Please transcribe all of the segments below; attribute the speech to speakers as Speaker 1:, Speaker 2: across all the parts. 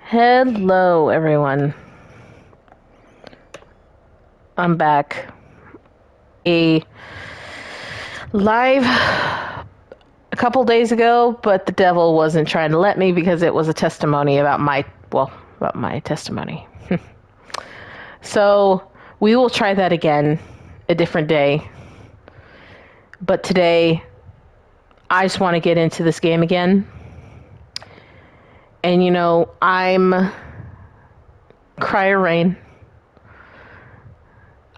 Speaker 1: Hello, everyone. I'm back. A live a couple days ago, but the devil wasn't trying to let me because it was a testimony about my testimony. So we will try that again a different day. But today, I just want to get into this game again. And I'm Crier Rain.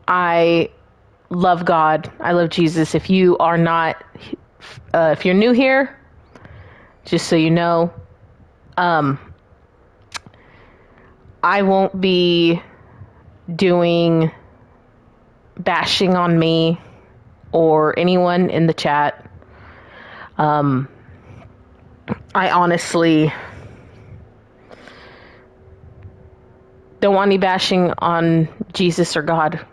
Speaker 1: I love God. I love Jesus. If you are not, if you're new here, just so you know, I won't be doing bashing on me or anyone in the chat. I honestly don't want any bashing on Jesus or God.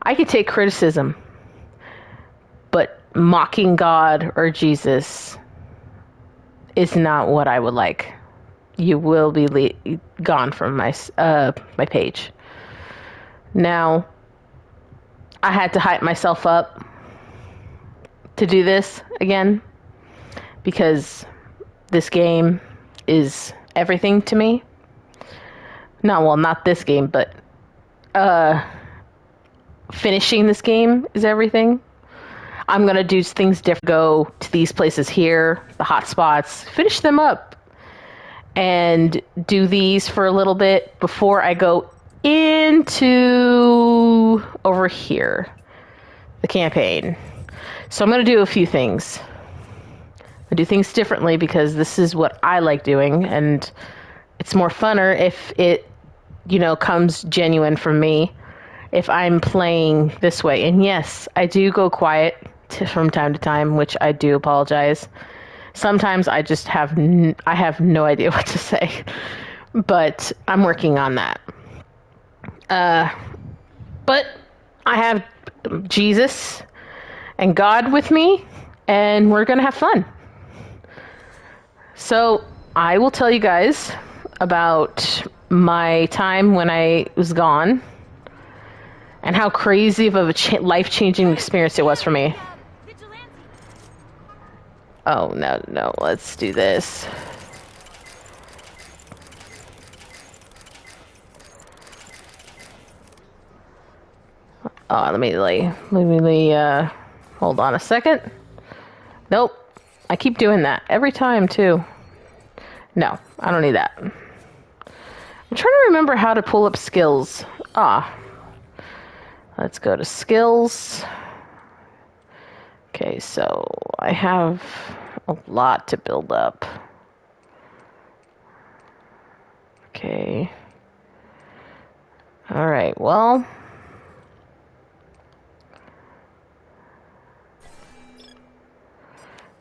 Speaker 1: I could take criticism, but mocking God or Jesus is not what I would like. You will be gone from my page. Now, I had to hype myself up to do this again because this game is everything to me. Not this game, but finishing this game is everything. I'm going to do things different, go to these places here, the hot spots, finish them up, and do these for a little bit before I go into over here, the campaign. So I'm going to do a few things. I do things differently because this is what I like doing, and it's more funner if it, comes genuine from me. If I'm playing this way. And yes, I do go quiet from time to time, which I do apologize. Sometimes I just have no idea what to say. But I'm working on that. But I have Jesus and God with me, and we're going to have fun. So I will tell you guys about my time when I was gone and how crazy of a life-changing experience it was for me. Oh, no, let's do this. Oh, let me hold on a second. Nope, I keep doing that every time, too. No, I don't need that. I'm trying to remember how to pull up skills. Let's go to skills. Okay, so I have a lot to build up. Okay. All right, well.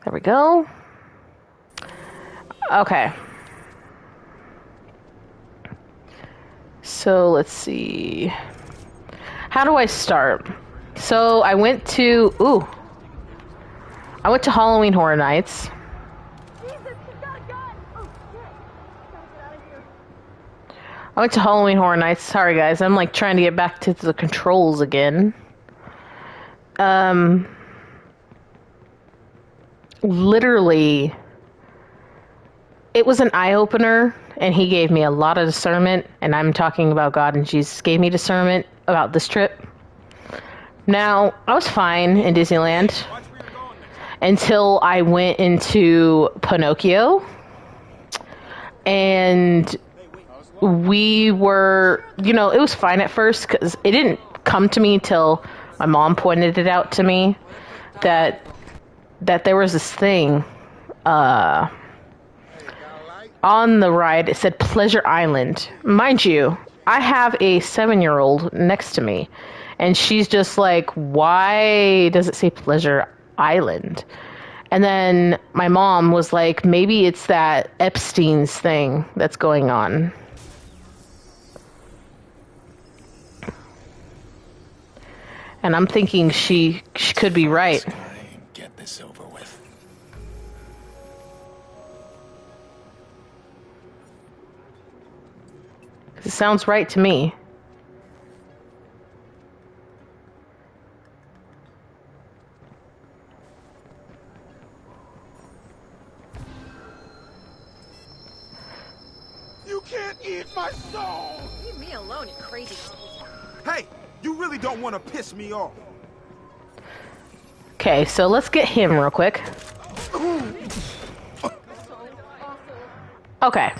Speaker 1: There we go. Okay. So let's see. How do I start? So I went to Halloween Horror Nights. I went to Halloween Horror Nights. Sorry guys, I'm trying to get back to the controls again. Literally, it was an eye-opener, and he gave me a lot of discernment, and I'm talking about God and Jesus gave me discernment about this trip. Now, I was fine in Disneyland until I went into Pinocchio, and we were, it was fine at first because it didn't come to me till my mom pointed it out to me that there was this thing on the ride. It said Pleasure Island. Mind you, I have a 7-year-old next to me, and she's just like, why does it say Pleasure Island? And then my mom was like, maybe it's that Epstein's thing that's going on. And I'm thinking she could be right.
Speaker 2: Get this over with.
Speaker 1: sounds right to me.
Speaker 2: You can't eat my soul!
Speaker 3: Leave me alone, you crazy.
Speaker 2: Hey, you really don't want to piss me off.
Speaker 1: Okay, so let's get him real quick. Okay.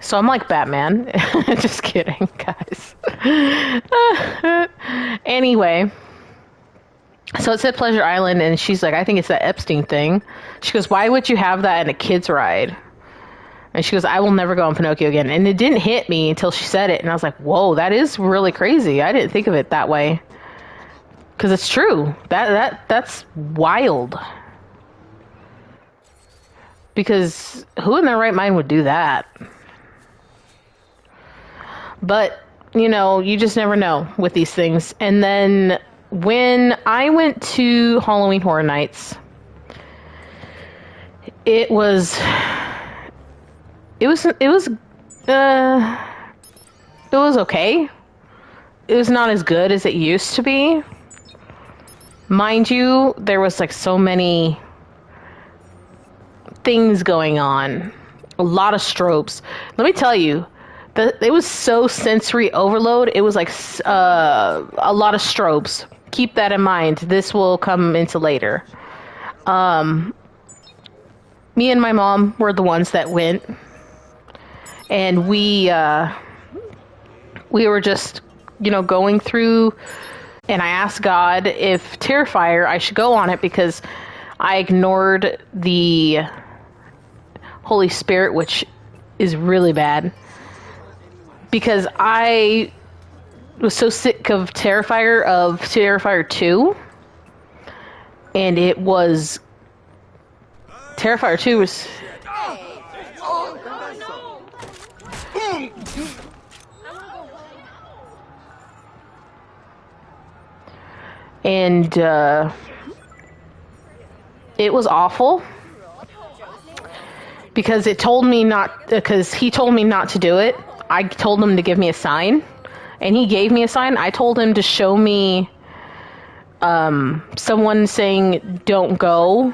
Speaker 1: So I'm like Batman. Just kidding, guys. Anyway. So it said Pleasure Island, and she's like, I think it's that Epstein thing. She goes, why would you have that in a kid's ride? And she goes, I will never go on Pinocchio again. And it didn't hit me until she said it. And I was like, whoa, that is really crazy. I didn't think of it that way. Because it's true. That's wild. Because who in their right mind would do that? But, you know, you just never know with these things. And then when I went to Halloween Horror Nights, it was okay. It was not as good as it used to be. Mind you, there was like so many things going on. A lot of strobes. Let me tell you, it was so sensory overload. It was like a lot of strobes. Keep that in mind. This will come into later. Me and my mom were the ones that went. And we were just, you know, going through, and I asked God if Terrifier, I should go on it because I ignored the Holy Spirit, which is really bad. Because I was so sick of Terrifier 2. And it was... Terrifier 2 was... And it was awful because he told me not to do it. I told him to give me a sign, and he gave me a sign. I told him to show me someone saying don't go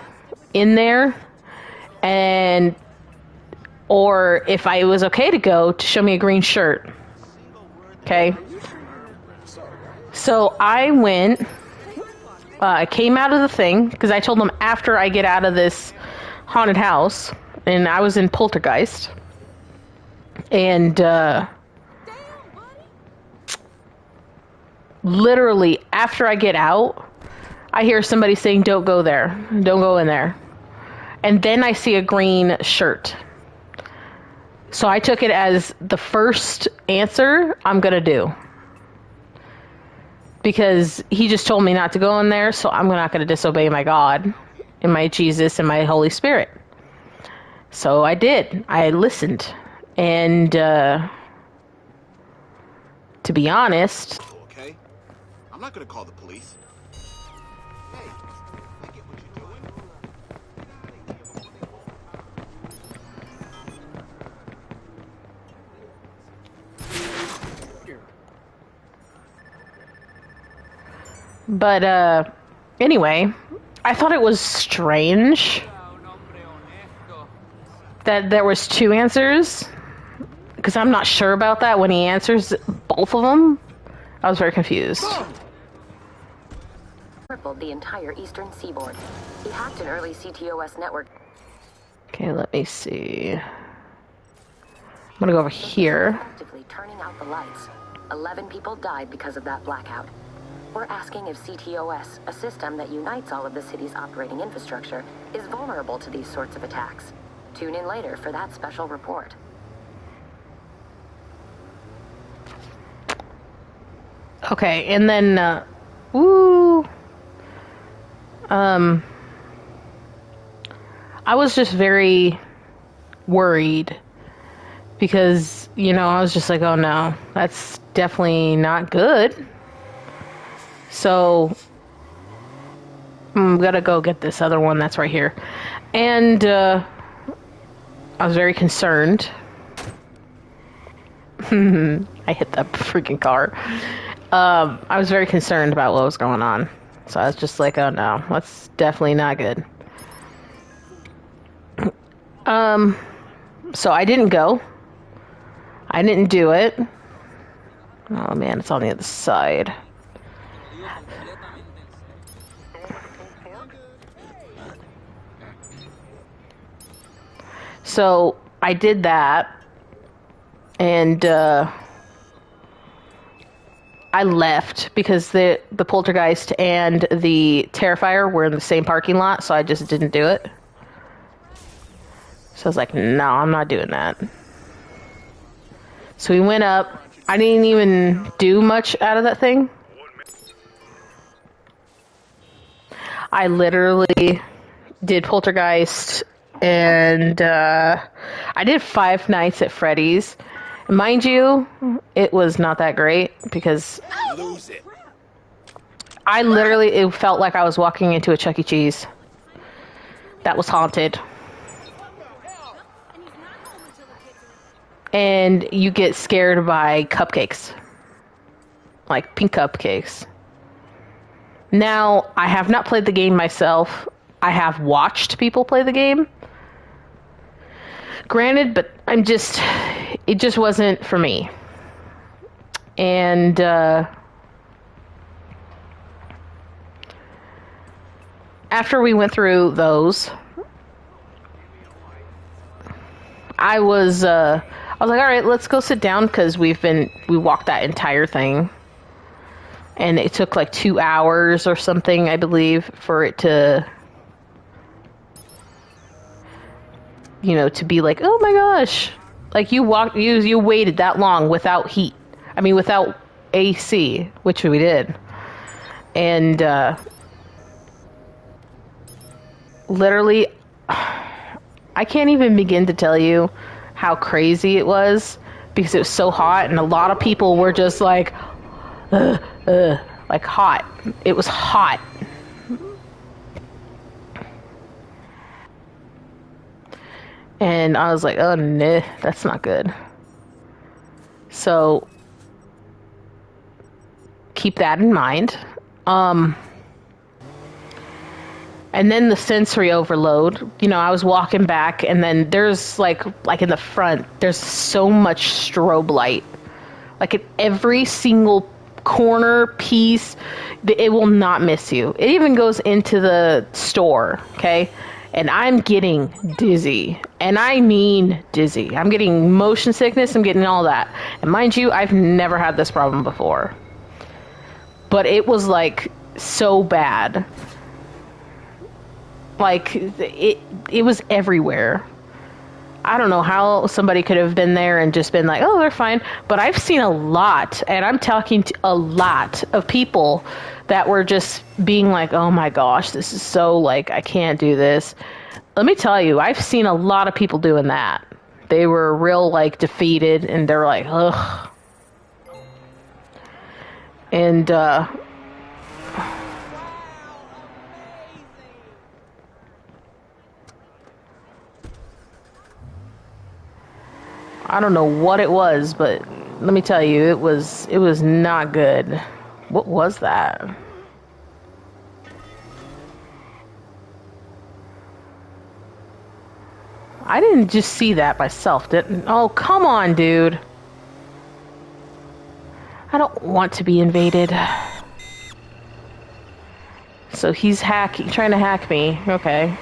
Speaker 1: in there, and or if I was okay to go, to show me a green shirt. Okay. So I went. I came out of the thing, because I told them after I get out of this haunted house, and I was in Poltergeist, and literally after I get out, I hear somebody saying, don't go there, don't go in there, and then I see a green shirt. So I took it as the first answer I'm gonna do. Because he just told me not to go in there, so I'm not going to disobey my God and my Jesus and my Holy Spirit. So I did. I listened. And to be honest...
Speaker 2: Okay, I'm not going to call the police. Hey, I get what you're doing.
Speaker 1: But, anyway, I thought it was strange that there was two answers, because I'm not sure about that when he answers both of them. I was very confused.
Speaker 4: Crippled the entire eastern seaboard. He hacked an early CTOS network.
Speaker 1: Okay, let me see. I'm gonna go over here.
Speaker 4: Actively turning out the lights. 11 people died because of that blackout. We're asking if CTOS, a system that unites all of the city's operating infrastructure, is vulnerable to these sorts of attacks. Tune in later for that special report.
Speaker 1: Okay, and then, I was just very worried because, you know, I was just like, oh no, that's definitely not good. So I'm gonna go get this other one that's right here. And I was very concerned. I hit that freaking car. I was very concerned about what was going on. So I was just like, oh no, that's definitely not good. So I didn't go. I didn't do it. Oh man, it's on the other side. So I did that, and I left because the poltergeist and the Terrifier were in the same parking lot, so I just didn't do it. So I was like, no, I'm not doing that. So we went up. I didn't even do much out of that thing. I literally did poltergeist, and I did Five Nights at Freddy's. Mind you, it was not that great because
Speaker 2: Lose it.
Speaker 1: I literally, it felt like I was walking into a Chuck E. Cheese that was haunted. And you get scared by cupcakes. Like pink cupcakes. Now, I have not played the game myself. I have watched people play the game. Granted, but it just wasn't for me. And, after we went through those, I was like, all right, let's go sit down, because we walked that entire thing. And it took like 2 hours or something, I believe, for it to, to be like, oh my gosh. Like, you waited that long without heat. I mean, without AC, which we did. And, literally, I can't even begin to tell you how crazy it was, because it was so hot, and a lot of people were just like, like hot. It was hot. And I was like, oh, nah, that's not good. So, keep that in mind. And then the sensory overload. I was walking back, and then there's like in the front, there's so much strobe light. Like at every single corner piece, it will not miss you. It even goes into the store, okay? And I'm getting dizzy. And I mean dizzy. I'm getting motion sickness, I'm getting all that. And mind you, I've never had this problem before. But it was like so bad. Like, it was everywhere. I don't know how somebody could have been there and just been like, oh, they're fine. But I've seen a lot, and I'm talking to a lot of people that were just being like, oh my gosh, this is so, like, I can't do this. Let me tell you, I've seen a lot of people doing that. They were real, like, defeated, and they're like, ugh. And, I don't know what it was, but let me tell you, it was not good. What was that? I didn't just see that myself, didn't? Oh, come on, dude. I don't want to be invaded. So he's trying to hack me. Okay.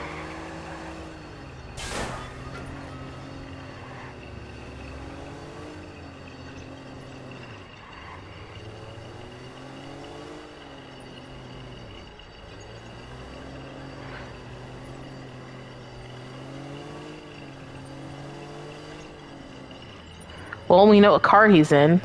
Speaker 1: Well, we know what car he's in.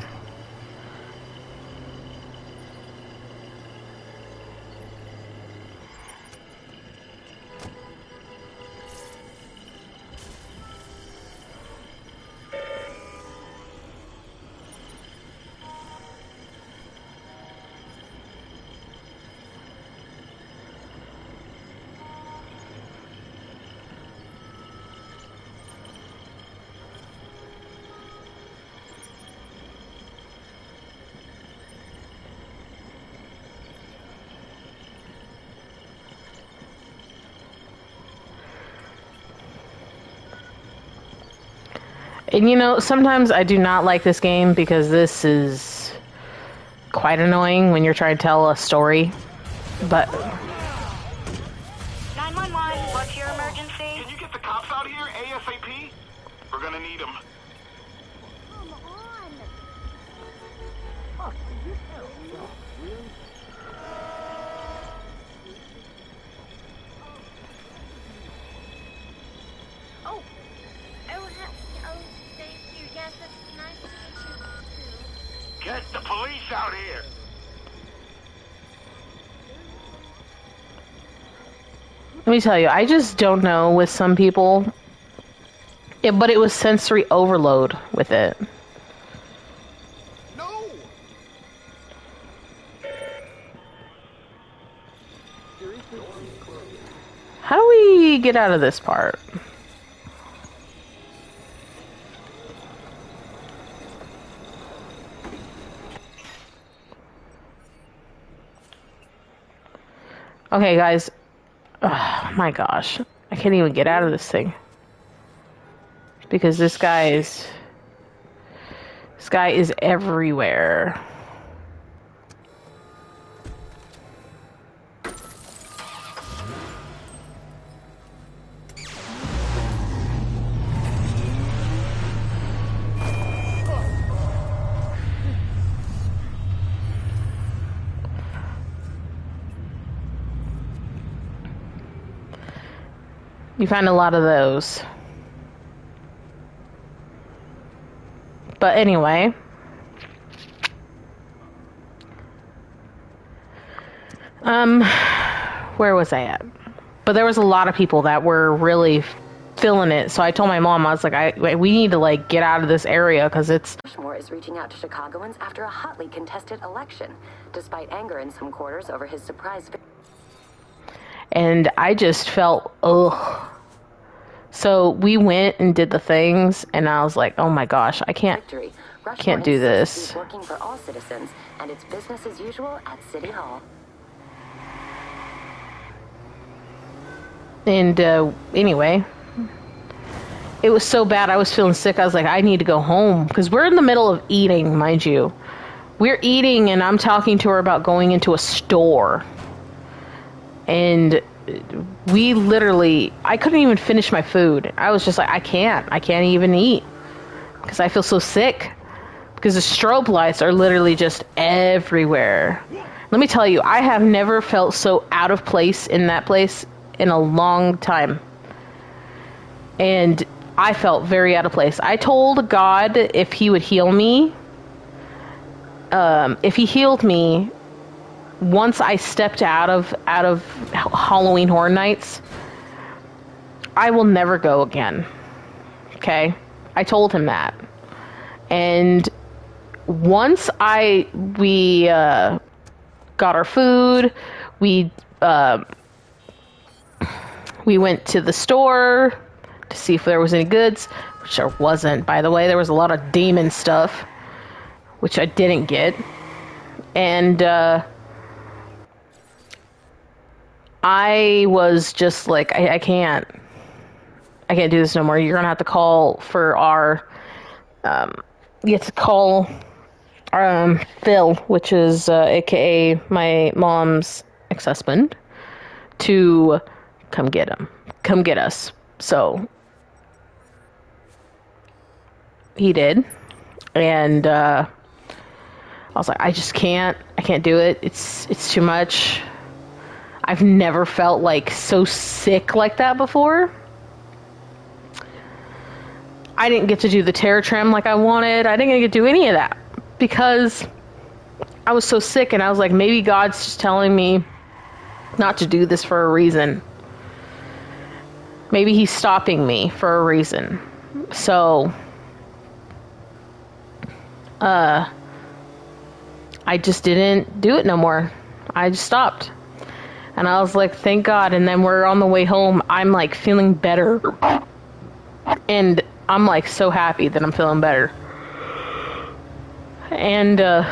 Speaker 1: And you know, sometimes I do not like this game because this is quite annoying when you're trying to tell a story. But
Speaker 3: 911, what's your emergency?
Speaker 2: Can you get the cops out here ASAP? We're gonna need them.
Speaker 3: Thank you. Yes, that's nice to meet you.
Speaker 2: Get the police out here.
Speaker 1: let me tell you, I just don't know with some people. But it was sensory overload with it.
Speaker 2: No.
Speaker 1: How do we get out of this part? Okay, guys. Oh my gosh. I can't even get out of this thing. Because this guy is everywhere. You find a lot of those. But anyway, where was I at? But there was a lot of people that were really feeling it. So I told my mom, I was like, we need to like get out of this area because it's.
Speaker 4: Rushmore is reaching out to Chicagoans after a hotly contested election, despite anger in some quarters over his surprise.
Speaker 1: And I just felt, ugh. So we went and did the things, and I was like, oh my gosh, I can't do this.
Speaker 4: He's working for all citizens, and it's business as usual at City Hall.
Speaker 1: And anyway, it was so bad. I was feeling sick. I was like, I need to go home because we're in the middle of eating, mind you. We're eating, and I'm talking to her about going into a store. And we literally, I couldn't even finish my food. I was just like, I can't even eat because I feel so sick because the strobe lights are literally just everywhere. Let me tell you, I have never felt so out of place in that place in a long time. And I felt very out of place. I told God if he would heal me, if he healed me, once I stepped out of Halloween Horror Nights, I will never go again. Okay? I told him that. And once we got our food, we went to the store to see if there was any goods, which there wasn't, by the way. There was a lot of demon stuff, which I didn't get. And I was just like, I can't do this no more. You're gonna have to call for our, you have to call Phil, which is AKA my mom's ex-husband, to come get us. So he did, and I was like, I can't do it. It's too much. I've never felt like so sick like that before. I didn't get to do the terror trim like I wanted. I didn't get to do any of that because I was so sick, and I was like, maybe God's just telling me not to do this for a reason. Maybe he's stopping me for a reason. So I just didn't do it no more. I just stopped. And I was like, thank God. And then we're on the way home. I'm like feeling better. And I'm like so happy that I'm feeling better. And I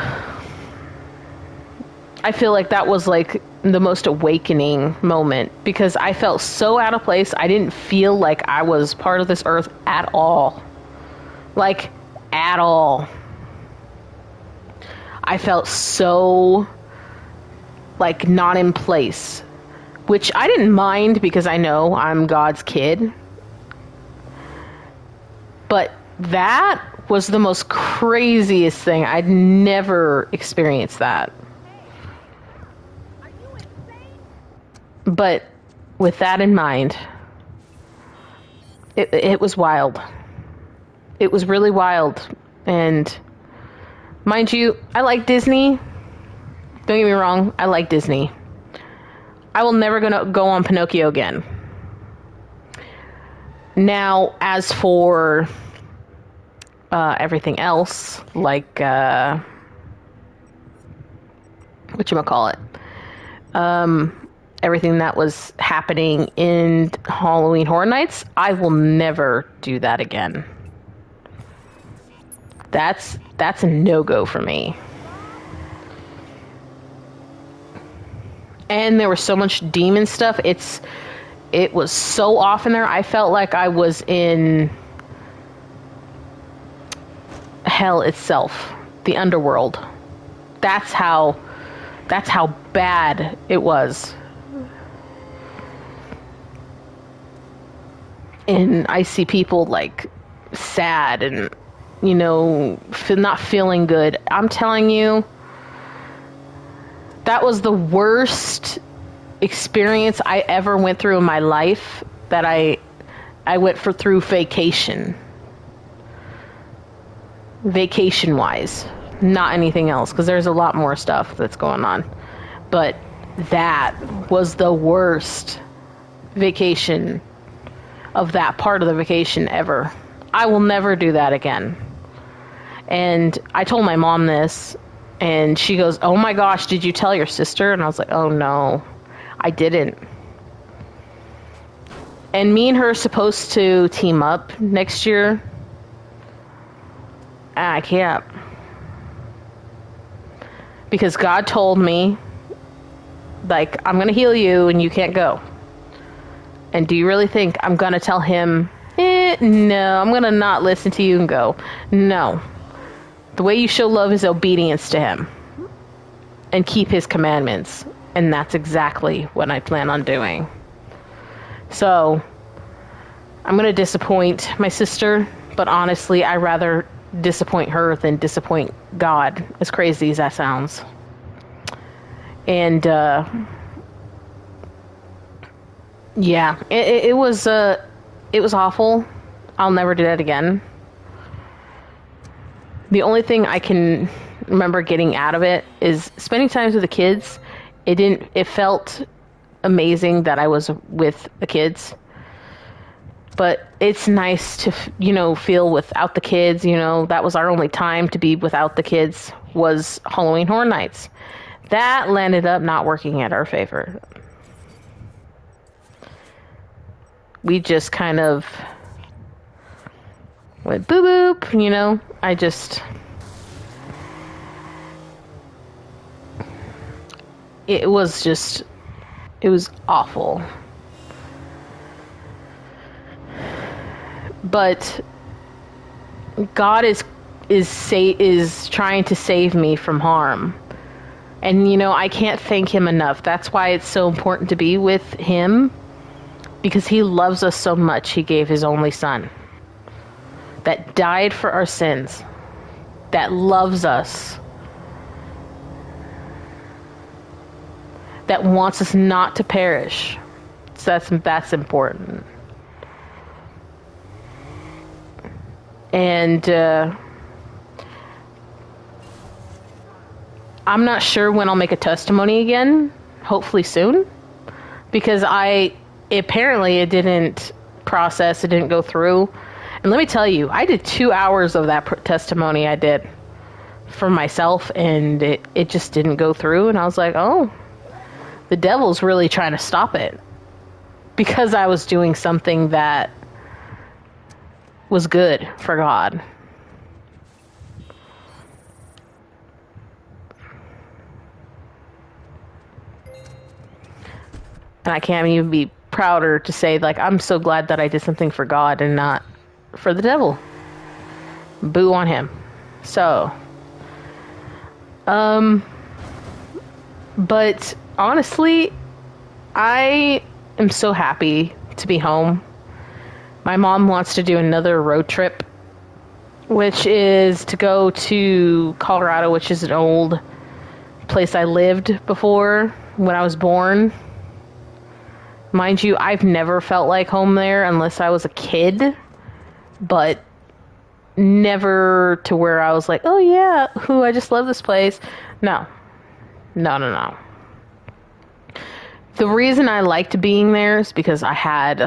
Speaker 1: feel like that was like the most awakening moment because I felt so out of place. I didn't feel like I was part of this earth at all. Like, at all. I felt so, like, not in place. Which I didn't mind because I know I'm God's kid. But that was the most craziest thing. I'd never experienced that. But with that in mind, it was wild. It was really wild. And mind you, I like Disney. Don't get me wrong, I like Disney. I will never gonna go on Pinocchio again. Now, as for everything else, like whatchamacallit, everything that was happening in Halloween Horror Nights, I will never do that again. That's a no-go for me. And there was so much demon stuff. It was so off in there. I felt like I was in hell itself, the underworld. That's how bad it was. And I see people like sad and, you know, not feeling good. I'm telling you, that was the worst experience I ever went through in my life. That I went through vacation wise, not anything else, because there's a lot more stuff that's going on. But that was the worst vacation of that part of the vacation ever. I will never do that again. And I told my mom this, and she goes, "Oh my gosh, did you tell your sister?" And I was like, "Oh no, I didn't." And me and her are supposed to team up next year. I can't. Because God told me, like, I'm going to heal you and you can't go. And do you really think I'm going to tell him, no, I'm going to not listen to you and go? No. The way you show love is obedience to him. And keep his commandments. And that's exactly what I plan on doing. So, I'm going to disappoint my sister. But honestly, I'd rather disappoint her than disappoint God. As crazy as that sounds. And, yeah, it was awful. I'll never do that again. The only thing I can remember getting out of it is spending time with the kids. It felt amazing that I was with the kids. But it's nice to, feel without the kids. That was our only time to be without the kids, was Halloween Horror Nights. That landed up not working at our favor. We just kind of went boop boop, it was awful. But God is trying to save me from harm. And, I can't thank him enough. That's why it's so important to be with him. Because he loves us so much, he gave his only son. That died for our sins. That loves us. That wants us not to perish. So that's important. And I'm not sure when I'll make a testimony again. Hopefully soon. Because apparently it didn't process, it didn't go through. And let me tell you, I did 2 hours of that testimony I did for myself, and it just didn't go through. And I was like, oh, the devil's really trying to stop it. Because I was doing something that was good for God. And I can't even be prouder to say, like, I'm so glad that I did something for God and not for the devil. Boo on him. So, but honestly, I am so happy to be home. My mom wants to do another road trip, which is to go to Colorado, which is an old place I lived before when I was born. Mind you, I've never felt like home there unless I was a kid, but never to where I was like, oh yeah, I just love this place. No. The reason I liked being there is because I had,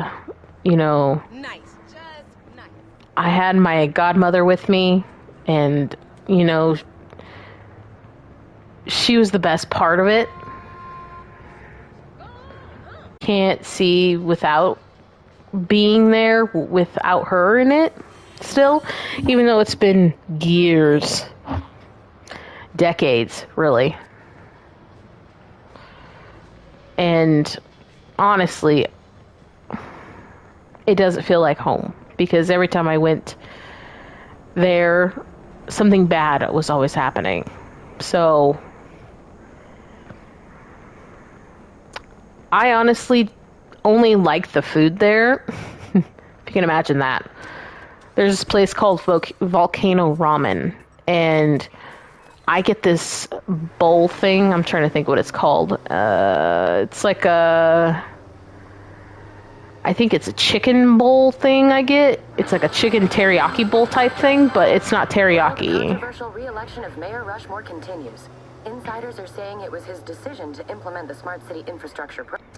Speaker 5: Nice. Just nice.
Speaker 1: I had my godmother with me, and, she was the best part of it. Can't see without being there without her in it still, even though it's been years, decades, really. And honestly, it doesn't feel like home, because every time I went there, something bad was always happening. So I honestly only like the food there. If you can imagine that. There's this place called Volcano Ramen, and I get this bowl thing. I'm trying to think what it's called. It's like I think it's a chicken bowl thing I get. It's like a chicken teriyaki bowl type thing, but it's not
Speaker 4: The
Speaker 1: teriyaki.
Speaker 4: controversial re-election of Mayor Rushmore continues. Insiders are saying it was his decision to implement the smart city infrastructure program.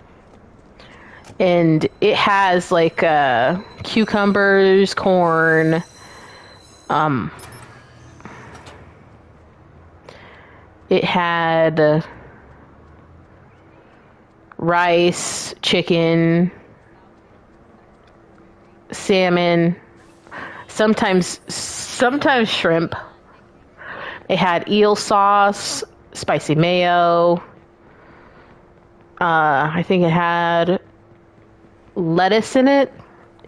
Speaker 1: And it has like cucumbers, corn, it had rice, chicken, salmon, sometimes shrimp. It had eel sauce, spicy mayo. I think it had lettuce in it.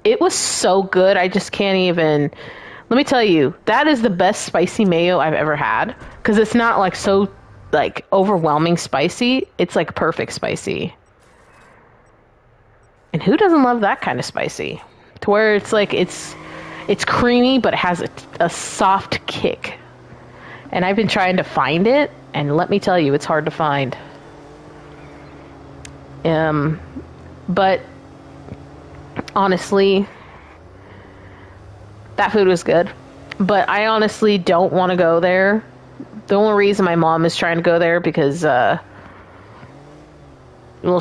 Speaker 1: It was so good. I just can't even. Let me tell you, that is the best spicy mayo I've ever had, because it's not like so like overwhelming spicy. It's like perfect spicy. And who doesn't love that kind of spicy? To where it's like it's creamy, but it has a soft kick. And I've been trying to find it, and let me tell you, it's hard to find. But honestly, that food was good. But I honestly don't want to go there. The only reason my mom is trying to go there because,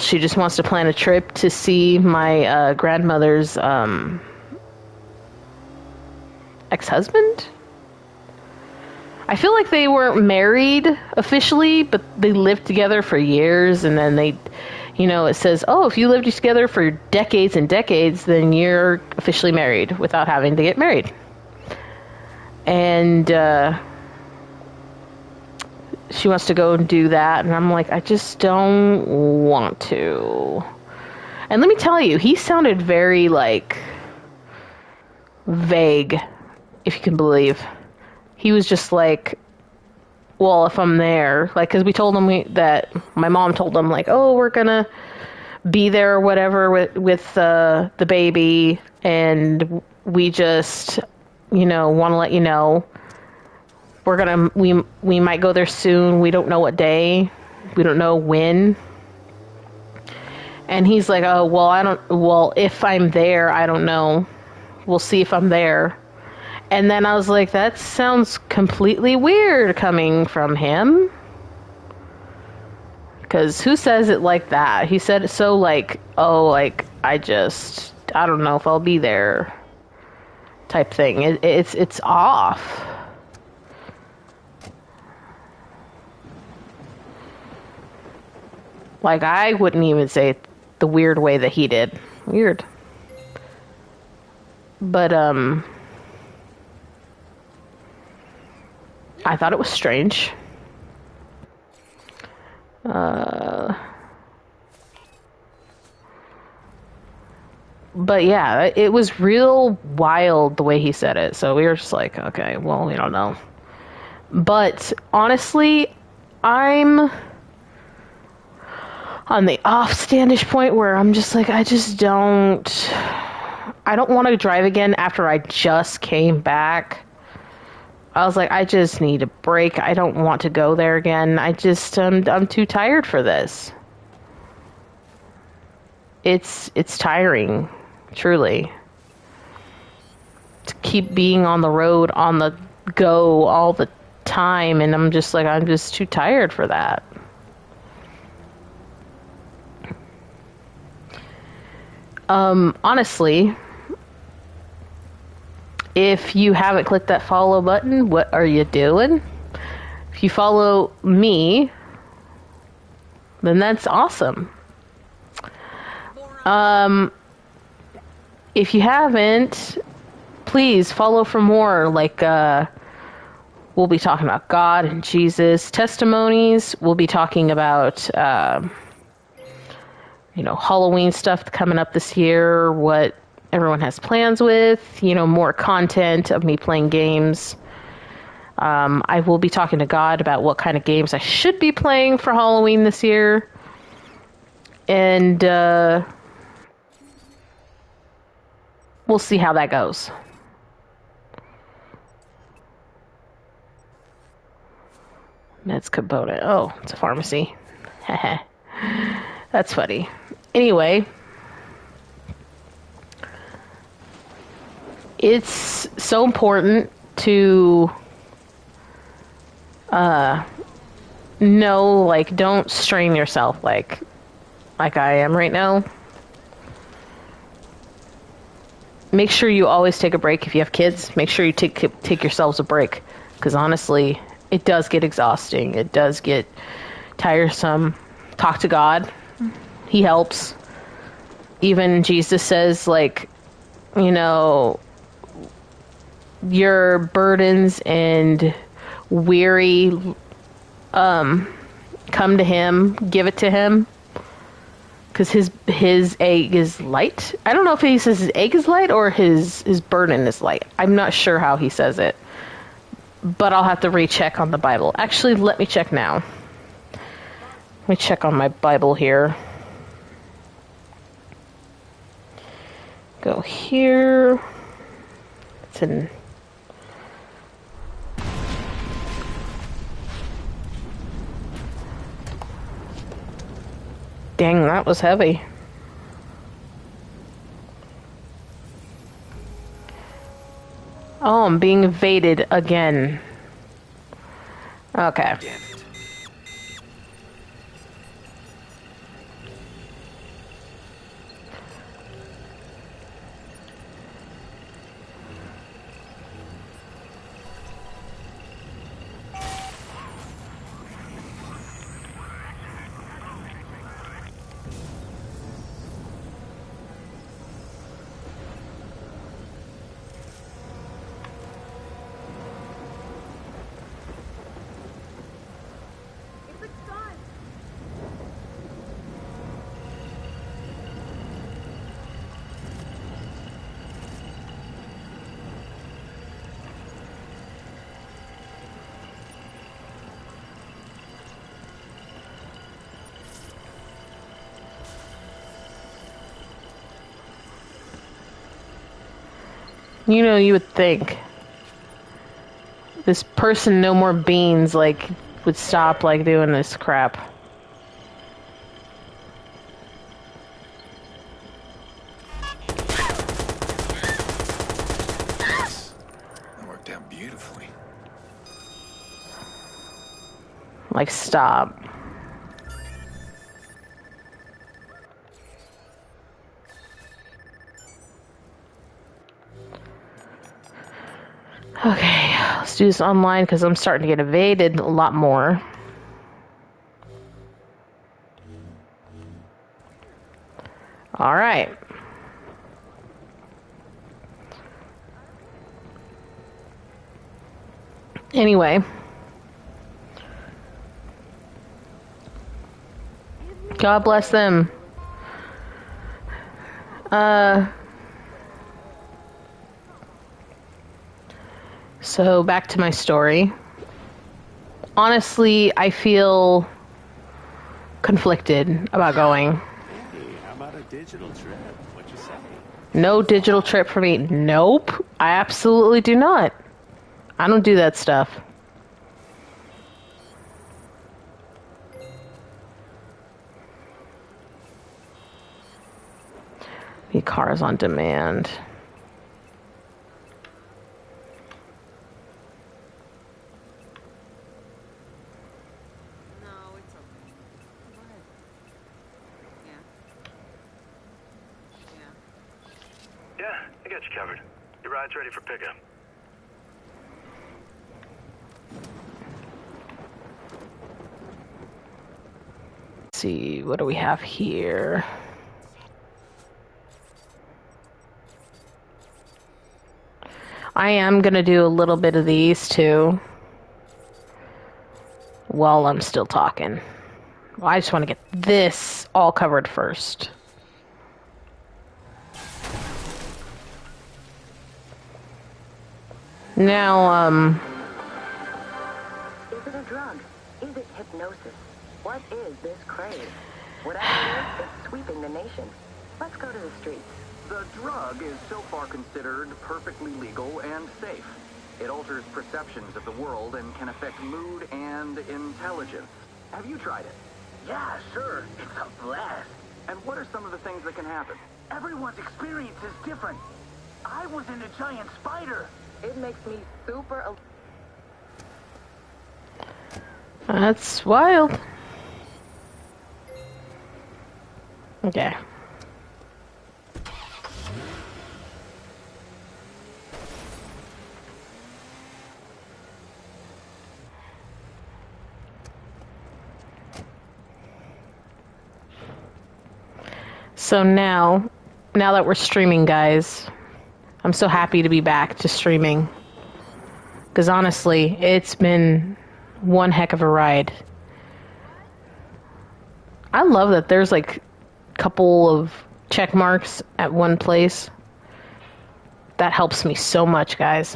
Speaker 1: she just wants to plan a trip to see my grandmother's ex-husband. I feel like they weren't married officially, but they lived together for years, and then they, it says, oh, if you lived together for decades and decades, then you're officially married without having to get married. And she wants to go and do that, and I'm like, I just don't want to. And let me tell you, he sounded very, vague, if you can believe. He was just like, well, if I'm there, because we told him that my mom told him, oh, we're gonna be there or whatever with the baby, and we just, want to let you know we might go there soon. We don't know what day, we don't know when. And he's like, oh, well, if I'm there, I don't know. We'll see if I'm there. And then I was like, that sounds completely weird coming from him. Because who says it like that? He said it so I don't know if I'll be there type thing. It's off. I wouldn't even say it the weird way that he did. Weird. But, I thought it was strange. But yeah, it was real wild the way he said it. So we were just like, okay, well, we don't know. But honestly, I'm on the off-standish point where I'm just like, I don't want to drive again after I just came back. I was like, I just need a break. I don't want to go there again. I'm too tired for this. It's tiring, truly. To keep being on the road, on the go all the time, and I'm just too tired for that. Honestly, if you haven't clicked that follow button, what are you doing? If you follow me, then that's awesome. If you haven't, please follow for more. Like, we'll be talking about God and Jesus testimonies. We'll be talking about, Halloween stuff coming up this year, what everyone has plans with, more content of me playing games. I will be talking to God about what kind of games I should be playing for Halloween this year. And we'll see how that goes. Meds component. Oh, it's a pharmacy. That's funny. Anyway, it's so important to know, like, don't strain yourself like I am right now. Make sure you always take a break. If you have kids, make sure you take yourselves a break, because honestly, it does get exhausting. It does get tiresome. Talk to God. He helps. Even Jesus says, like, your burdens and weary, come to him, give it to him, because his egg is light. I don't know if he says his egg is light or his burden is light. I'm not sure how he says it, but I'll have to recheck on the Bible. Actually, let me check now. Let me check on my Bible here. Go here. It's in. Dang, that was heavy. Oh, I'm being evaded again. Okay. You would think this person, No More Beans, like, would stop, like, doing this crap.
Speaker 2: That worked out beautifully.
Speaker 1: Like, stop. Okay, let's do this online because I'm starting to get evaded a lot more. All right. Anyway. God bless them. So back to my story. Honestly, I feel conflicted about going.
Speaker 6: Hey, how about a digital trip? What you say?
Speaker 1: No digital trip for me. Nope. I absolutely do not. I don't do that stuff. The cars on demand.
Speaker 5: No, it's okay. Go ahead. Yeah.
Speaker 7: Yeah, I got you covered. Your ride's ready for pickup.
Speaker 1: Let's see, what do we have here? I am going to do a little bit of these too while I'm still talking. Well, I just want to get this all covered first. Now,
Speaker 4: Is it a drug? Is it hypnosis? What is this craze? Whatever it is, it's sweeping the nation. Let's go to the streets.
Speaker 8: The drug is so far considered perfectly legal and safe. It alters perceptions of the world and can affect mood and intelligence. Have you tried it?
Speaker 9: Yeah, sure. It's a blast.
Speaker 8: And what are some of the things that can happen?
Speaker 9: Everyone's experience is different. I was in a giant spider.
Speaker 4: It makes me super...
Speaker 1: that's wild. Okay. So now that we're streaming, guys, I'm so happy to be back to streaming. Because honestly, it's been one heck of a ride. I love that there's like a couple of check marks at one place. That helps me so much, guys.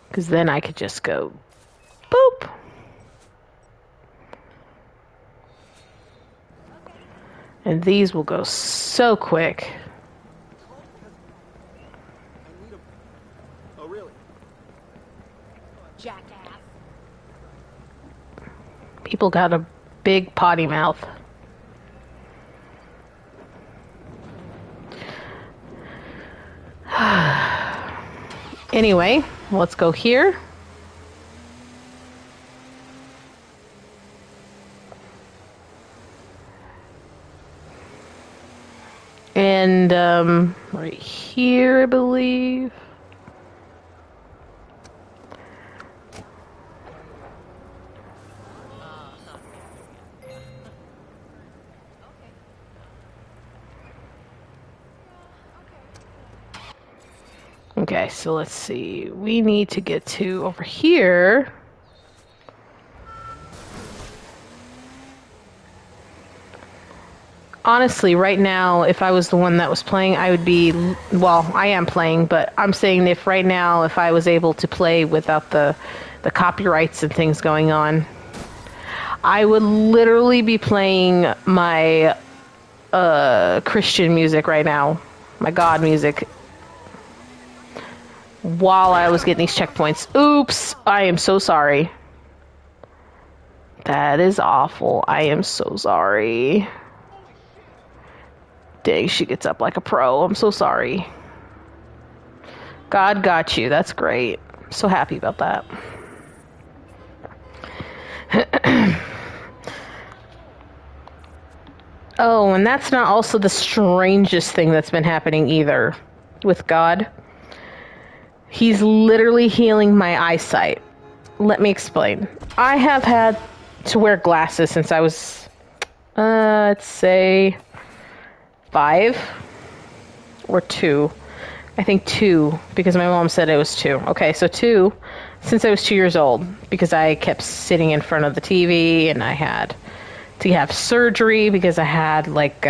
Speaker 1: Because then I could just go boop. And these will go so quick.
Speaker 2: Oh, really?
Speaker 5: Jackass.
Speaker 1: People got a big potty mouth. Anyway, let's go here. And right here, I believe. Okay, so let's see. We need to get to over here. Honestly, right now, if I was the one that was playing, I would be, well, I am playing, but I'm saying if right now, if I was able to play without the copyrights and things going on, I would literally be playing my Christian music right now, my God music, while I was getting these checkpoints. Oops, I am so sorry. That is awful. I am so sorry. Dang, she gets up like a pro. I'm so sorry. God got you. That's great. I'm so happy about that. Oh, and that's not also the strangest thing that's been happening either with God. He's literally healing my eyesight. Let me explain. I have had to wear glasses since I was, let's say, 5 or 2. I think 2, because my mom said it was 2. Okay, so 2, since I was 2 years old, because I kept sitting in front of the TV and I had to have surgery because I had like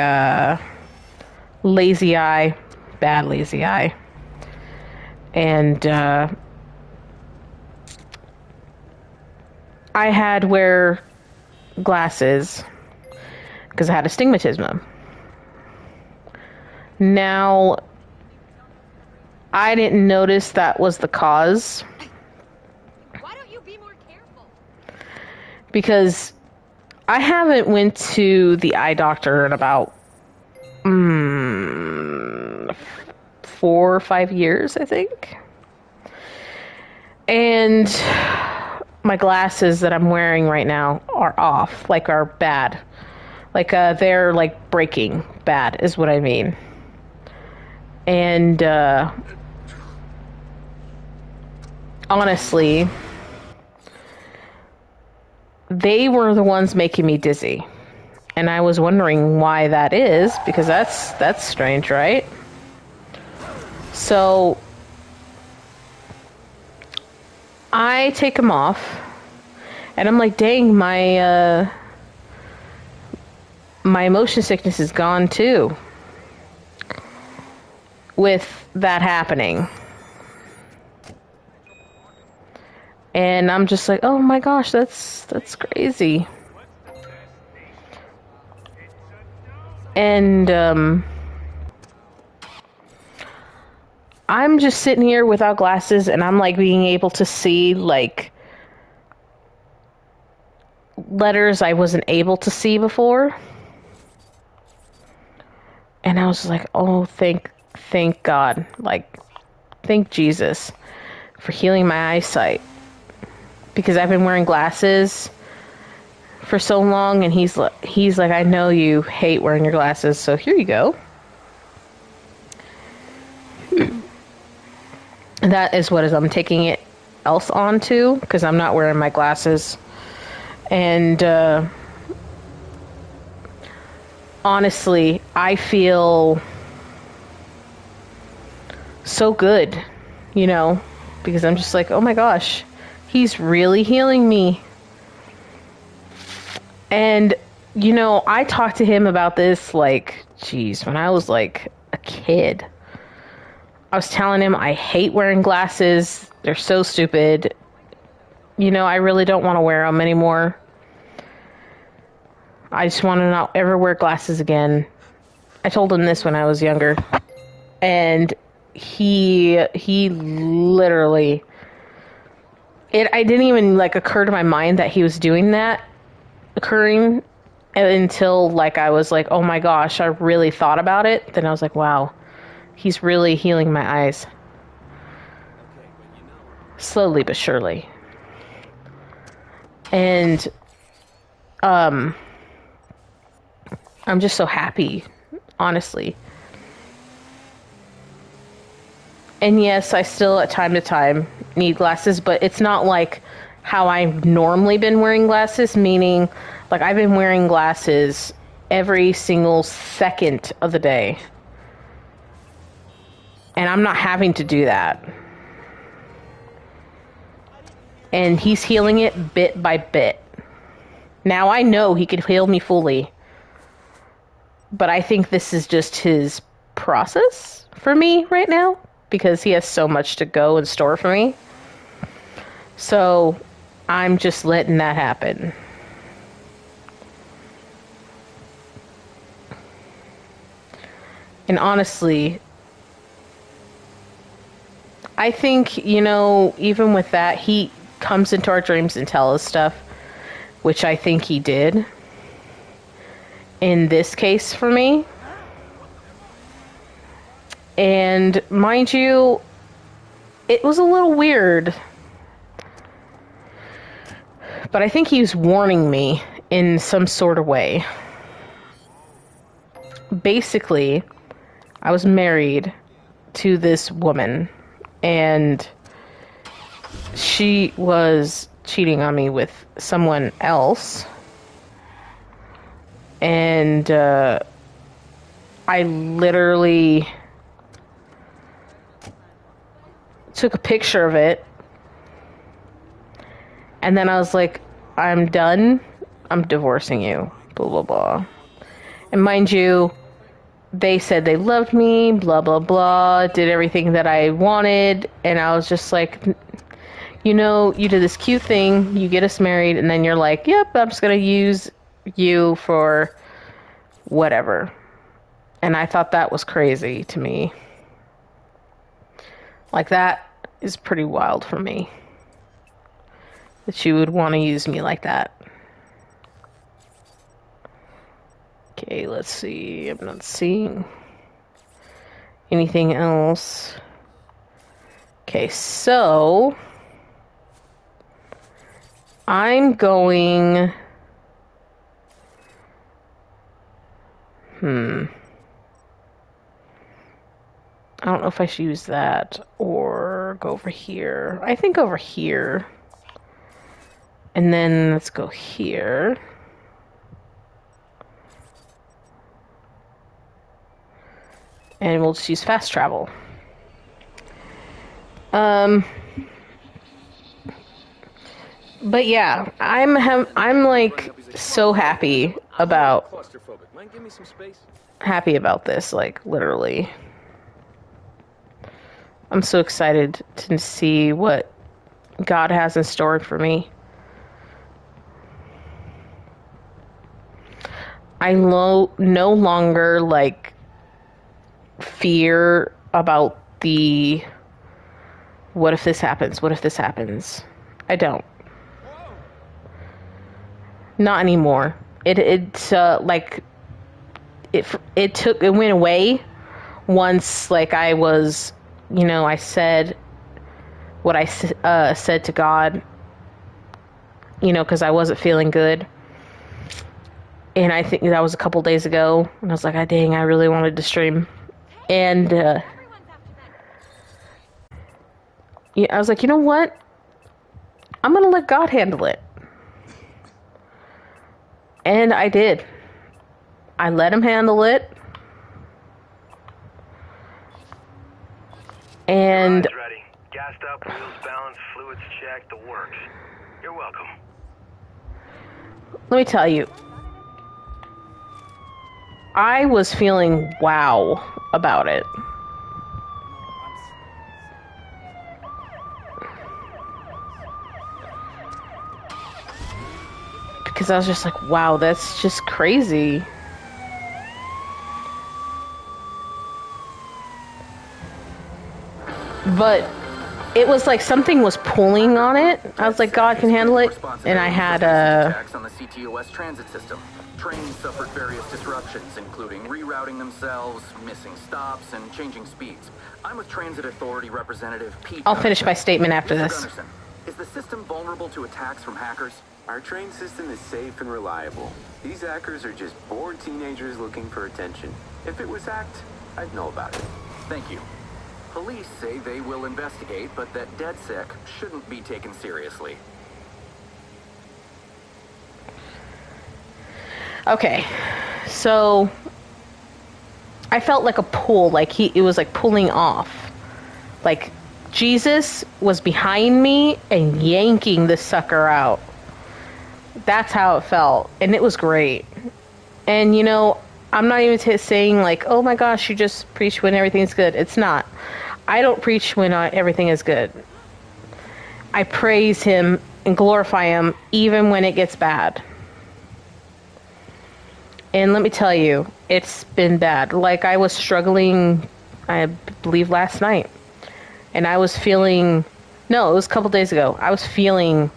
Speaker 1: lazy eye, bad lazy eye. And I had to wear glasses because I had astigmatism. Now, I didn't notice that was the cause.
Speaker 3: Why don't you be more careful?
Speaker 1: Because I haven't went to the eye doctor in about 4 or 5 years, I think. And my glasses that I'm wearing right now are off, like are bad. Like they're like breaking bad is what I mean. And honestly, they were the ones making me dizzy. And I was wondering why that is, because that's strange, right? So I take them off, and I'm like, dang, my motion sickness is gone too. With that happening. And I'm just like, oh my gosh, that's crazy. And I'm just sitting here without glasses, and I'm like being able to see like letters I wasn't able to see before. And I was like, oh, thank God, like, thank Jesus for healing my eyesight. Because I've been wearing glasses for so long, and he's like, I know you hate wearing your glasses, so here you go. And that is what I'm taking it else onto, because I'm not wearing my glasses. And honestly, I feel so good, you know, because I'm just like, oh my gosh, he's really healing me. And, you know, I talked to him about this, like, geez, when I was like a kid. I was telling him I hate wearing glasses. They're so stupid. You know, I really don't want to wear them anymore. I just want to not ever wear glasses again. I told him this when I was younger. And he literally... it didn't even, like, occur to my mind that he was doing that. Occurring until, like, I was like, oh my gosh, I really thought about it. Then I was like, wow, he's really healing my eyes. Slowly but surely. And I'm just so happy, honestly. And yes, I still at time to time need glasses, but it's not like how I've normally been wearing glasses, meaning like I've been wearing glasses every single second of the day. And I'm not having to do that. And he's healing it bit by bit. Now I know he could heal me fully. But I think this is just his process for me right now, because he has so much to go in store for me. So I'm just letting that happen. And honestly, I think, you know, even with that, he comes into our dreams and tells us stuff, which I think he did. In this case for me. And mind you, it was a little weird. But I think he was warning me in some sort of way. Basically, I was married to this woman, and she was cheating on me with someone else. And I literally took a picture of it. And then I was like, I'm done. I'm divorcing you. blah, blah, blah. And mind you, they said they loved me, blah, blah, blah, did everything that I wanted, and I was just like, you know, you did this cute thing, you get us married, and then you're like, yep, I'm just going to use you for whatever. And I thought that was crazy to me. Like, that is pretty wild for me. That you would want to use me like that. Okay, let's see. I'm not seeing anything else. Okay, so I'm going... I don't know if I should use that or go over here. I think over here. And then let's go here. And we'll just use fast travel. But yeah, I'm like so happy about this, like literally. I'm so excited to see what God has in store for me. I no longer like fear about the what if this happens? What if this happens? I don't. Not anymore. It went away once like I was, you know, I said what I said to God, you know, because I wasn't feeling good. And I think that was a couple days ago. And I was like, dang, I really wanted to stream. And yeah, I was like, you know what? I'm going to let God handle it. And I did. I let him handle it. And
Speaker 7: ready. Gassed up, wheels balanced, fluids checked, the works. You're welcome.
Speaker 1: let me tell you, I was feeling wow about it. Because I was just like, wow, that's just crazy. But it was like something was pulling on it. I was like, God can handle it. And I had
Speaker 8: attacks on the CTOS transit system. Trains suffered various disruptions, including rerouting themselves, missing stops, and changing speeds. I'm with Transit Authority Representative Pete.
Speaker 1: I'll finish my statement after this.
Speaker 8: Gunnarsson, is the system vulnerable to attacks from hackers?
Speaker 6: Our train system is safe and reliable. These hackers are just bored teenagers looking for attention. If it was hacked, I'd know about it.
Speaker 8: Thank you. Police say they will investigate, but that DedSec shouldn't be taken seriously.
Speaker 1: Okay, so I felt like a pull, like it was like pulling off. Like Jesus was behind me and yanking this sucker out. That's how it felt, and it was great. And you know, I'm not even saying like, oh my gosh, you just preach when everything's good. It's not. I don't preach when everything is good. I praise him and glorify him even when it gets bad. And let me tell you, it's been bad. Like I was struggling, I believe last night. And I was feeling, no, it was a couple days ago. I was feeling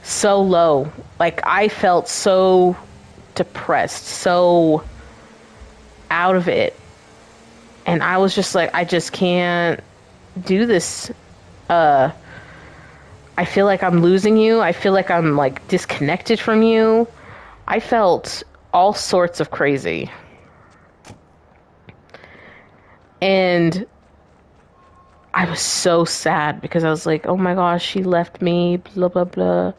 Speaker 1: so low. Like I felt so depressed, so out of it. And I was just like, I just can't do this. I feel like I'm losing you. I feel like I'm like disconnected from you. I felt all sorts of crazy. And I was so sad because I was like, oh my gosh, she left me, blah, blah, blah.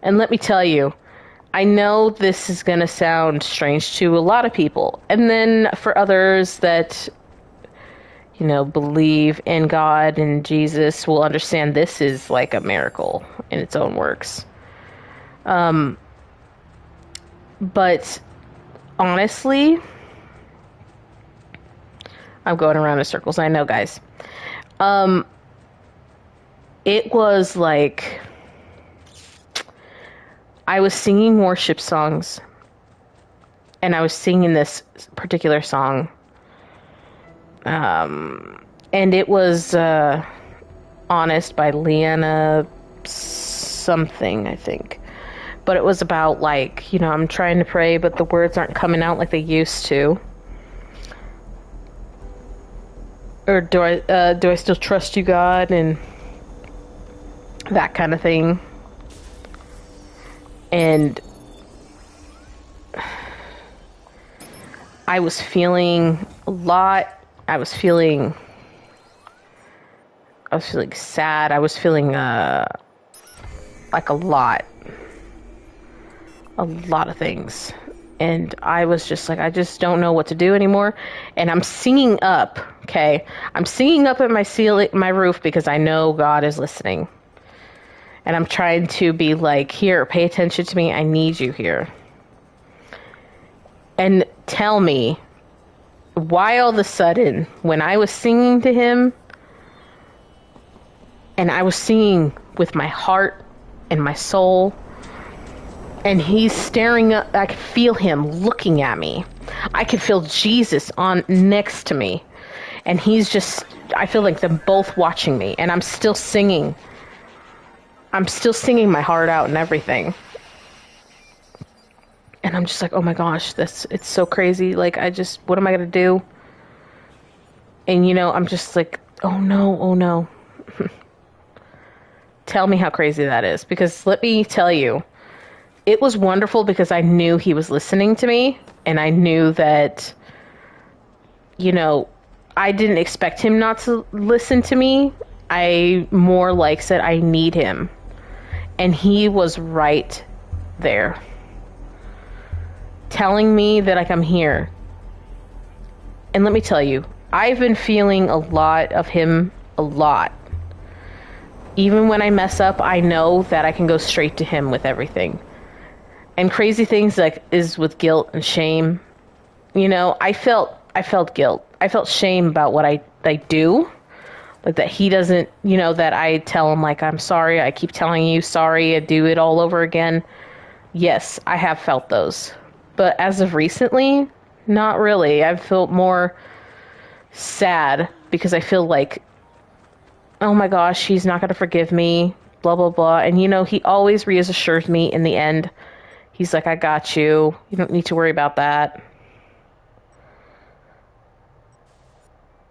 Speaker 1: And let me tell you, I know this is going to sound strange to a lot of people. And then for others that, you know, believe in God and Jesus will understand this is like a miracle in its own works. But honestly, I'm going around in circles. I know, guys. It was like I was singing worship songs, and I was singing this particular song. And it was Honest by Leanna something, I think. But it was about, like, you know, I'm trying to pray, but the words aren't coming out like they used to. Or do I still trust you, God? And that kind of thing. And I was feeling a lot. I was feeling sad. I was feeling like a lot of things. And I was just like, I just don't know what to do anymore. And I'm singing up, okay? I'm singing up at my ceiling, my roof, because I know God is listening. And I'm trying to be like, here, pay attention to me. I need you here. And tell me, why all of a sudden, when I was singing to him, and I was singing with my heart and my soul, and he's staring up, I could feel him looking at me. I could feel Jesus on next to me. And he's just, I feel like them both watching me. And I'm still singing. I'm still singing my heart out and everything. And I'm just like, oh my gosh, it's so crazy. Like, what am I going to do? And, you know, I'm just like, oh no. Tell me how crazy that is. Because let me tell you, it was wonderful because I knew he was listening to me. And I knew that, you know, I didn't expect him not to listen to me. I more like said, I need him. And he was right there, telling me that, like, I'm here. And let me tell you, I've been feeling a lot of him, a lot. Even when I mess up, I know that I can go straight to him with everything. And crazy things like is with guilt and shame. You know, I felt guilt. I felt shame about what I do. Like that he doesn't, you know, that I tell him, like, I'm sorry. I keep telling you sorry. I do it all over again. Yes, I have felt those. But as of recently, not really. I've felt more sad because I feel like, oh my gosh, he's not going to forgive me, blah, blah, blah. And, you know, he always reassures me in the end. He's like, I got you. You don't need to worry about that.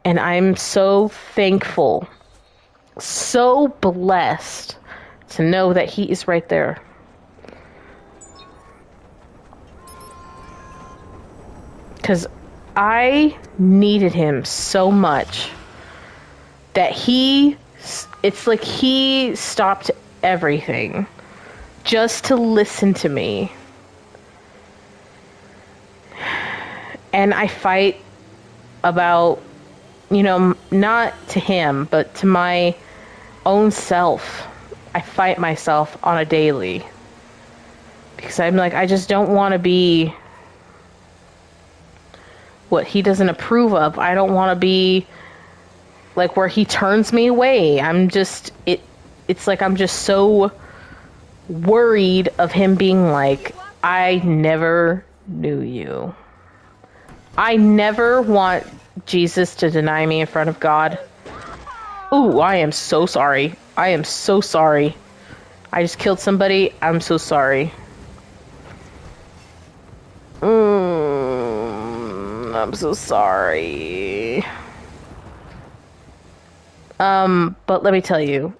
Speaker 1: And I'm so thankful, so blessed to know that he is right there. Because I needed him so much that it's like he stopped everything just to listen to me. And I fight about, you know, not to him, but to my own self. I fight myself on a daily. Because I'm like, I just don't want to be what he doesn't approve of. I don't want to be like where he turns me away. It's like I'm just so worried of him being like, I never knew you. I never want Jesus to deny me in front of God. Ooh, I am so sorry. I am so sorry. I just killed somebody. I'm so sorry. I'm so sorry. But let me tell you,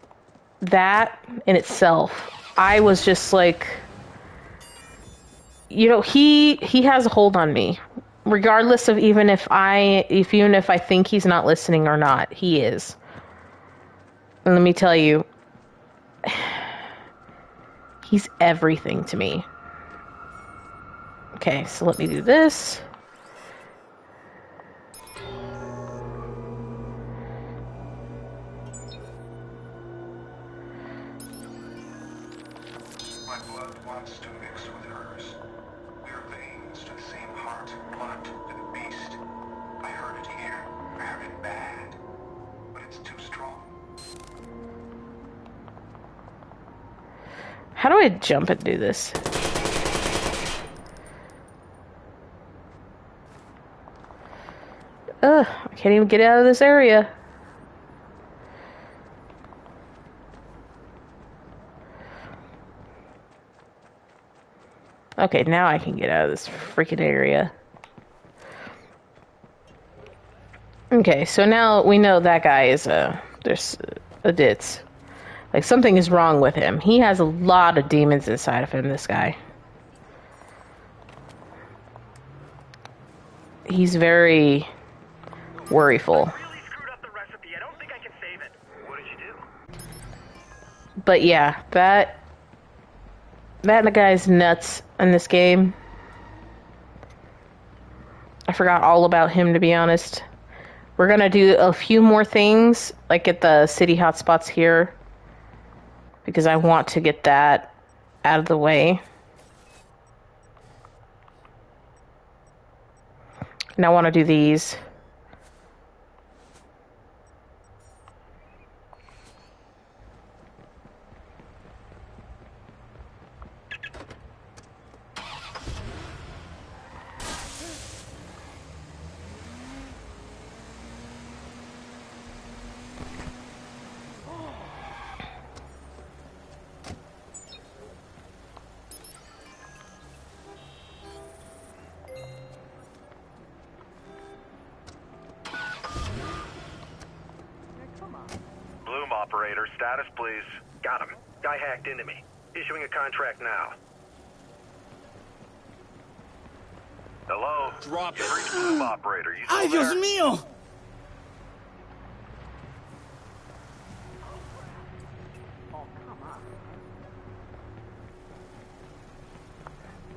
Speaker 1: that in itself, I was just like, you know, he has a hold on me. Regardless of even if I think he's not listening or not, he is. And let me tell you, he's everything to me. Okay, so let me do this.
Speaker 10: My blood wants to mix with hers. Your veins to the same heart, blood to the beast. I heard it here. I heard it bad. But it's too strong.
Speaker 1: How do I jump and do this? Ugh, I can't even get out of this area. Okay, now I can get out of this freaking area. Okay, so now we know that guy is there's a ditz. Like, something is wrong with him. He has a lot of demons inside of him, this guy. He's very worryful.
Speaker 7: Really screwed up the recipe. I don't think I can save it. What did you do?
Speaker 1: But yeah, that guy's nuts in this game. I forgot all about him, to be honest. We're gonna do a few more things, like at the city hotspots here, because I want to get that out of the way. And I want to do these.
Speaker 7: Bloom operator, status please. Got him. Guy hacked into me. Issuing a contract now. Hello?
Speaker 2: Drop it.
Speaker 7: You've reached Bloom operator. You still
Speaker 2: ¡Ay, Dios
Speaker 7: there?
Speaker 2: mío!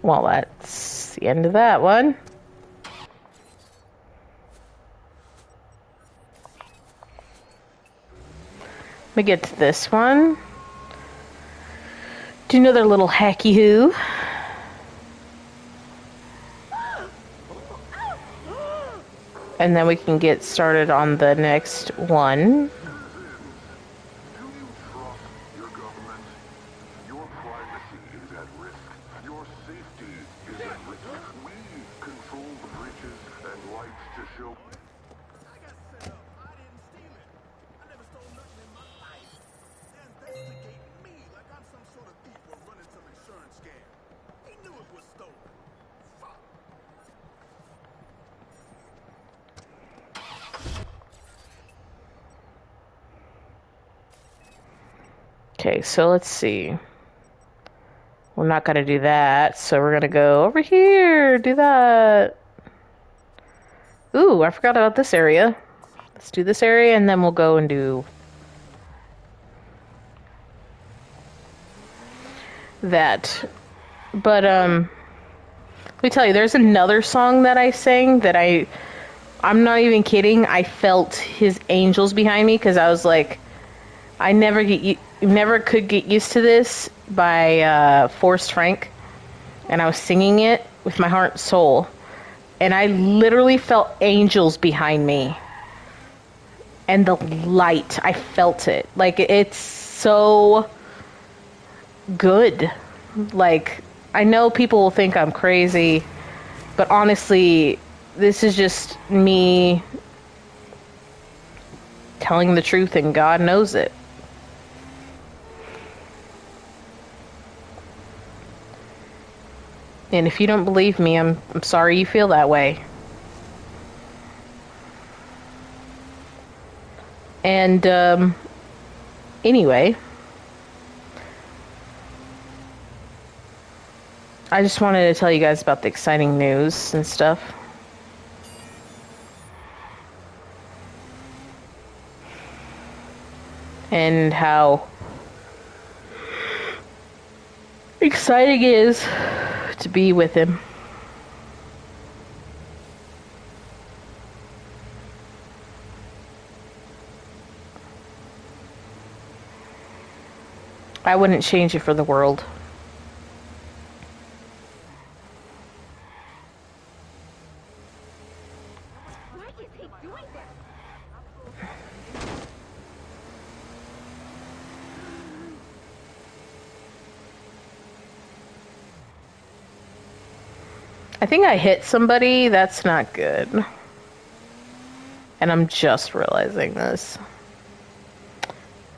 Speaker 1: Well, that's the end of that one. Let me get to this one. Do another little hacky hoo. And then we can get started on the next one.
Speaker 10: Do you trust your government? Your privacy is at risk. Your safety is at risk. We control the bridges and lights to show.
Speaker 2: I got set up. I didn't steal it. I never stole nothing in my life. They're investigating me like I'm some sort of thief or running some insurance scam. He knew it was stolen. Fuck.
Speaker 1: Okay, so let's see. We're not going to do that, so we're going to go over here, do that. Ooh, I forgot about this area. Let's do this area, and then we'll go and do that. But, let me tell you, there's another song that I sang that I'm not even kidding. I felt his angels behind me, because I was like, I never could get used to this by Forrest Frank, and I was singing it with my heart and soul, and I literally felt angels behind me, and the light, I felt it. Like, it's so good. Like, I know people will think I'm crazy, but honestly, this is just me telling the truth, and God knows it. And if you don't believe me, I'm sorry you feel that way. And, anyway, I just wanted to tell you guys about the exciting news and stuff. And how exciting it is to be with him. I wouldn't change it for the world. I think I hit somebody. That's not good. And I'm just realizing this.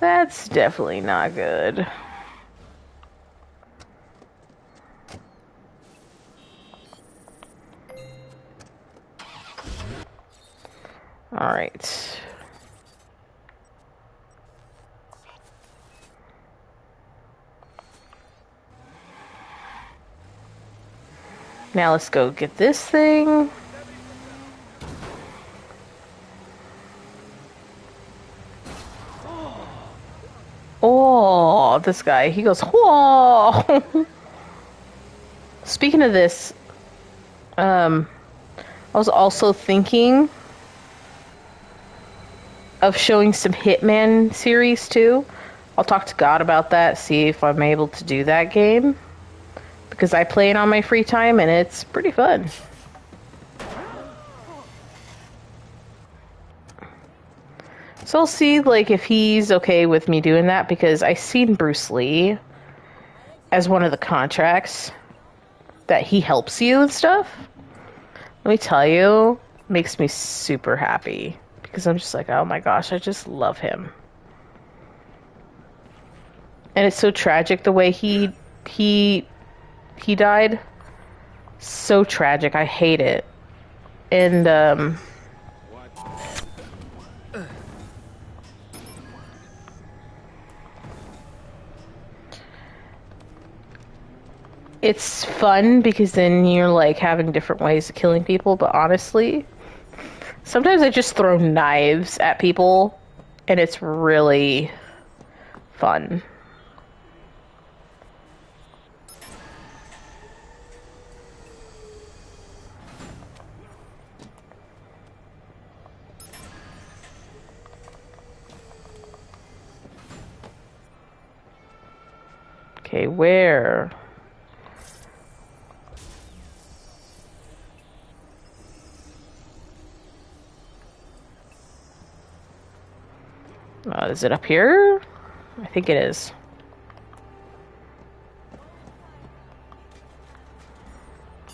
Speaker 1: That's definitely not good. All right. Now let's go get this thing. Oh, this guy. He goes, whoa. Speaking of this, I was also thinking of showing some Hitman series too. I'll talk to God about that, see if I'm able to do that game. Because I play it on my free time and it's pretty fun. So I'll see like if he's okay with me doing that, because I seen Bruce Lee as one of the contracts that he helps you and stuff. Let me tell you, makes me super happy. Because I'm just like, oh my gosh, I just love him. And it's so tragic the way he died. So tragic. I hate it. And it's fun because then you're like having different ways of killing people, but honestly, sometimes I just throw knives at people and it's really fun. Okay, where? Is it up here? I think it is.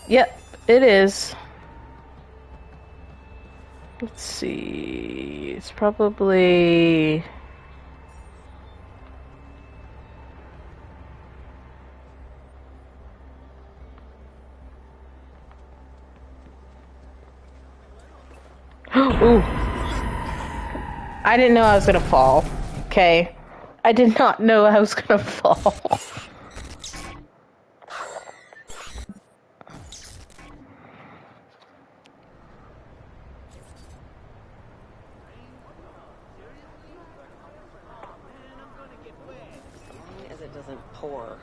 Speaker 1: Yep, it is. Let's see. It's probably... Ooh. I didn't know I was gonna fall. Okay. I did not know I was gonna fall.
Speaker 5: As it doesn't pour.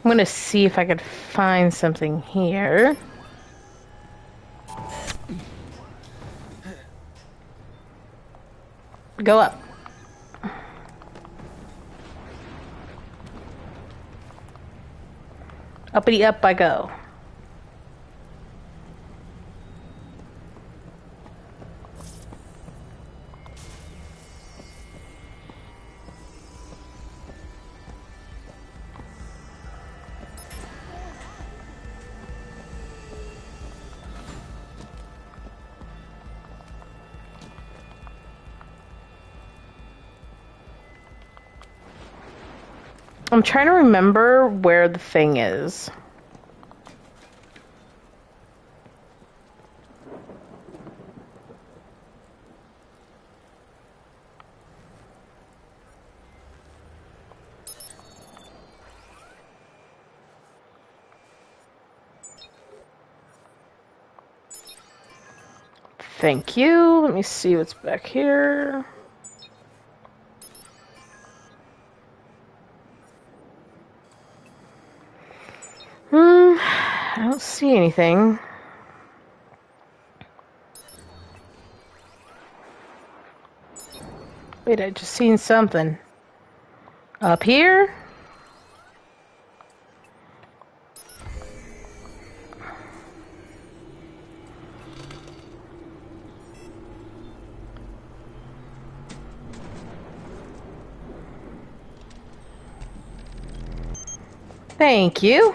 Speaker 1: I'm gonna see if I can find something here. Go up. Uppity up I go. I'm trying to remember where the thing is. Thank you. Let me see what's back here. I don't see anything. Wait, I just seen something. Up here? Thank you.